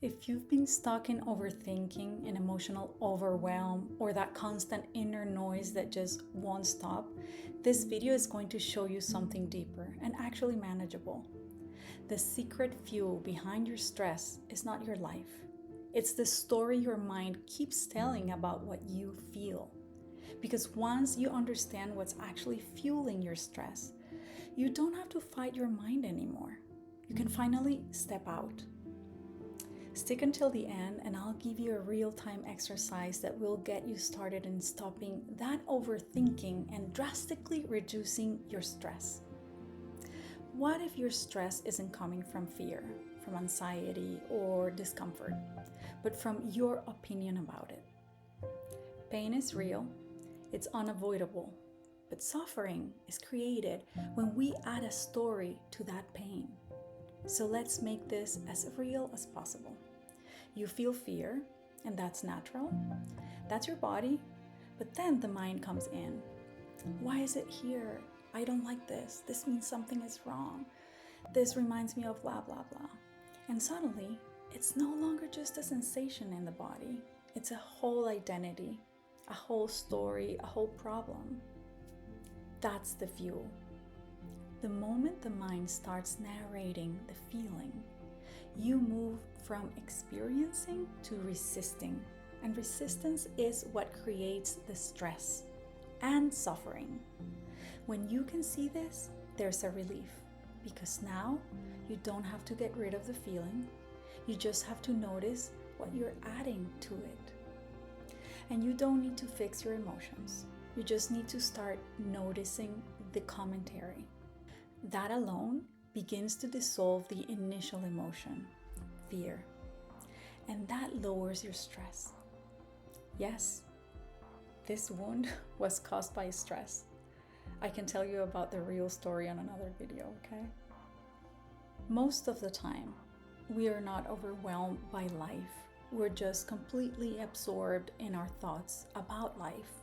If you've been stuck in overthinking, in emotional overwhelm, or that constant inner noise that just won't stop, this video is going to show you something deeper and actually manageable. The secret fuel behind your stress is not your life. It's the story your mind keeps telling about what you feel. Because once you understand what's actually fueling your stress, you don't have to fight your mind anymore. You can finally step out. Stick until the end and I'll give you a real-time exercise that will get you started in stopping that overthinking and drastically reducing your stress. What if your stress isn't coming from fear, from anxiety or discomfort, but from your opinion about it? Pain is real, it's unavoidable, but suffering is created when we add a story to that pain. So let's make this as real as possible. You feel fear, and that's natural. That's your body, but then the mind comes in. Why is it here? I don't like this. This means something is wrong. This reminds me of blah, blah, blah. And suddenly, it's no longer just a sensation in the body. It's a whole identity, a whole story, a whole problem. That's the fuel. The moment the mind starts narrating the feeling, you move from experiencing to resisting. And resistance is what creates the stress and suffering. When you can see this, there's a relief. Because now you don't have to get rid of the feeling. You just have to notice what you're adding to it. And you don't need to fix your emotions. You just need to start noticing the commentary. That alone begins to dissolve the initial emotion, fear, and that lowers your stress. Yes, this wound was caused by stress. I can tell you about the real story on another video, okay? Most of the time, we are not overwhelmed by life. We're just completely absorbed in our thoughts about life.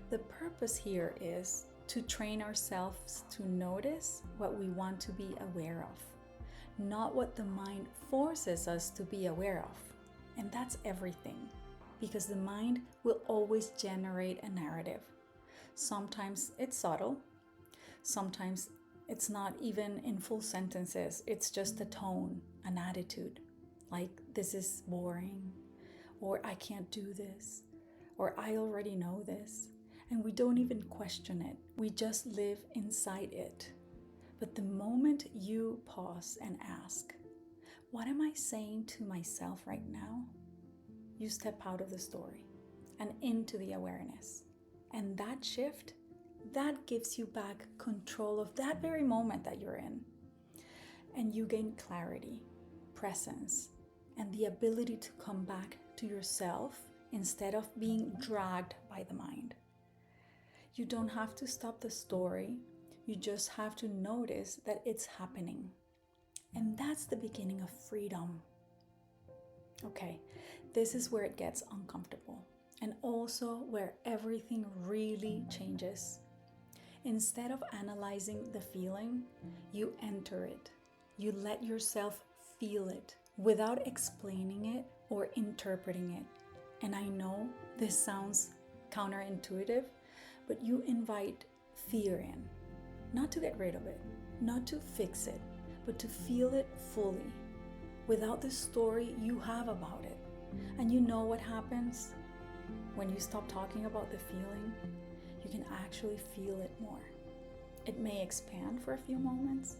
The purpose here is to train ourselves to notice what we want to be aware of, not what the mind forces us to be aware of. And that's everything, because the mind will always generate a narrative. Sometimes it's subtle, sometimes it's not even in full sentences, it's just a tone, an attitude, like this is boring, or I can't do this, or I already know this. And we don't even question it. We just live inside it. But the moment you pause and ask, what am I saying to myself right now? You step out of the story and into the awareness. And that shift, that gives you back control of that very moment that you're in. And you gain clarity, presence, and the ability to come back to yourself instead of being dragged by the mind. You don't have to stop the story, you just have to notice that it's happening. And that's the beginning of freedom. Okay, this is where it gets uncomfortable, and also where everything really changes. Instead of analyzing the feeling, you enter it. You let yourself feel it without explaining it or interpreting it. And I know this sounds counterintuitive, but you invite fear in, not to get rid of it, not to fix it, but to feel it fully, without the story you have about it. And you know what happens? When you stop talking about the feeling, you can actually feel it more. It may expand for a few moments.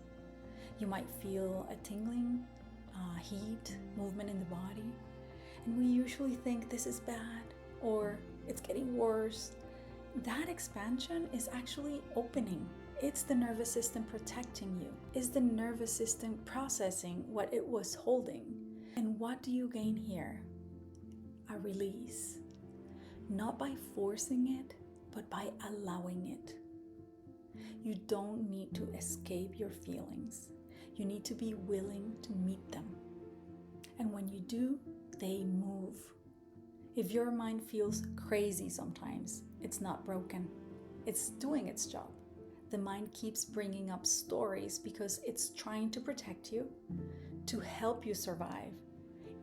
You might feel a tingling, heat, movement in the body. And we usually think this is bad or it's getting worse. That expansion is actually opening. It's the nervous system protecting you. It's the nervous system processing what it was holding. And what do you gain here? A release. Not by forcing it, but by allowing it. You don't need to escape your feelings. You need to be willing to meet them. And when you do, they move. If your mind feels crazy sometimes, it's not broken. It's doing its job. The mind keeps bringing up stories because it's trying to protect you, to help you survive.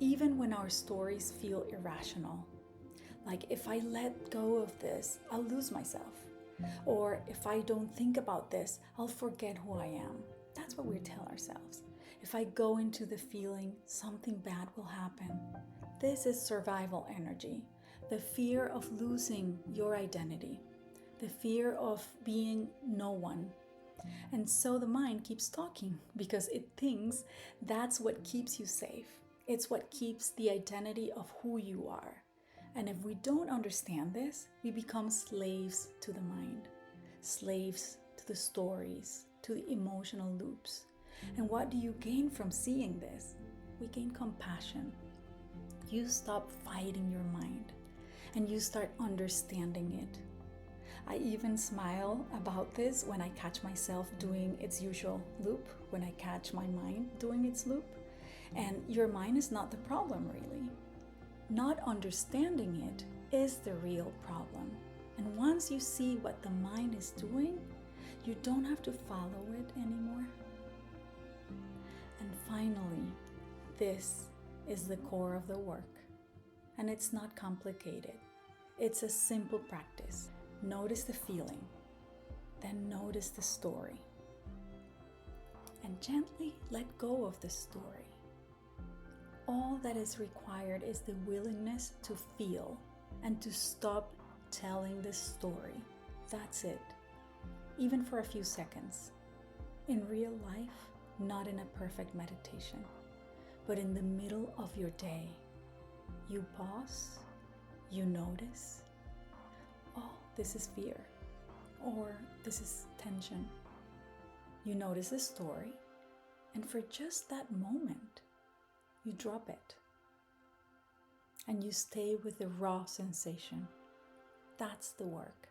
even when our stories feel irrational. Like, if I let go of this, I'll lose myself. Or if I don't think about this, I'll forget who I am. That's what we tell ourselves. If I go into the feeling, something bad will happen. This is survival energy. The fear of losing your identity. The fear of being no one. And so the mind keeps talking because it thinks that's what keeps you safe. It's what keeps the identity of who you are. And if we don't understand this, we become slaves to the mind, slaves to the stories, to the emotional loops. And what do you gain from seeing this? We gain compassion. You stop fighting your mind and you start understanding it. I even smile about this when I catch myself doing its usual loop, when I catch my mind doing its loop. And your mind is not the problem, really. Not understanding it is the real problem. And once you see what the mind is doing, you don't have to follow it anymore. And finally, this is the core of the work. And it's not complicated. It's a simple practice. Notice the feeling, then notice the story. And gently let go of the story. All that is required is the willingness to feel and to stop telling the story. That's it. Even for a few seconds. In real life, not in a perfect meditation, but in the middle of your day, you pause, you notice, oh, this is fear, or this is tension. You notice the story, and for just that moment, you drop it. And you stay with the raw sensation. That's the work.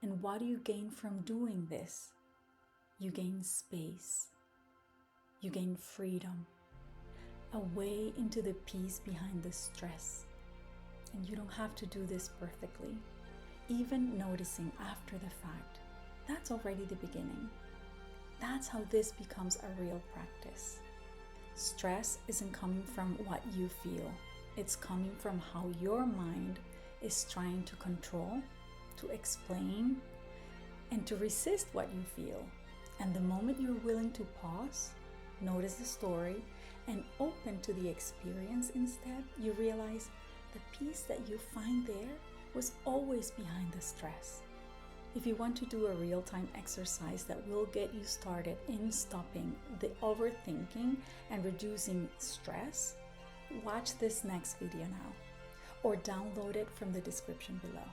And what do you gain from doing this? You gain space. You gain freedom. A way into the peace behind the stress. And you don't have to do this perfectly. Even noticing after the fact, that's already the beginning. That's how this becomes a real practice. Stress isn't coming from what you feel. It's coming from how your mind is trying to control, to explain, and to resist what you feel. And the moment you're willing to pause, notice the story, and open to the experience instead, you realize the peace that you find there was always behind the stress. If you want to do a real-time exercise that will get you started in stopping the overthinking and reducing stress, watch this next video now, or download it from the description below.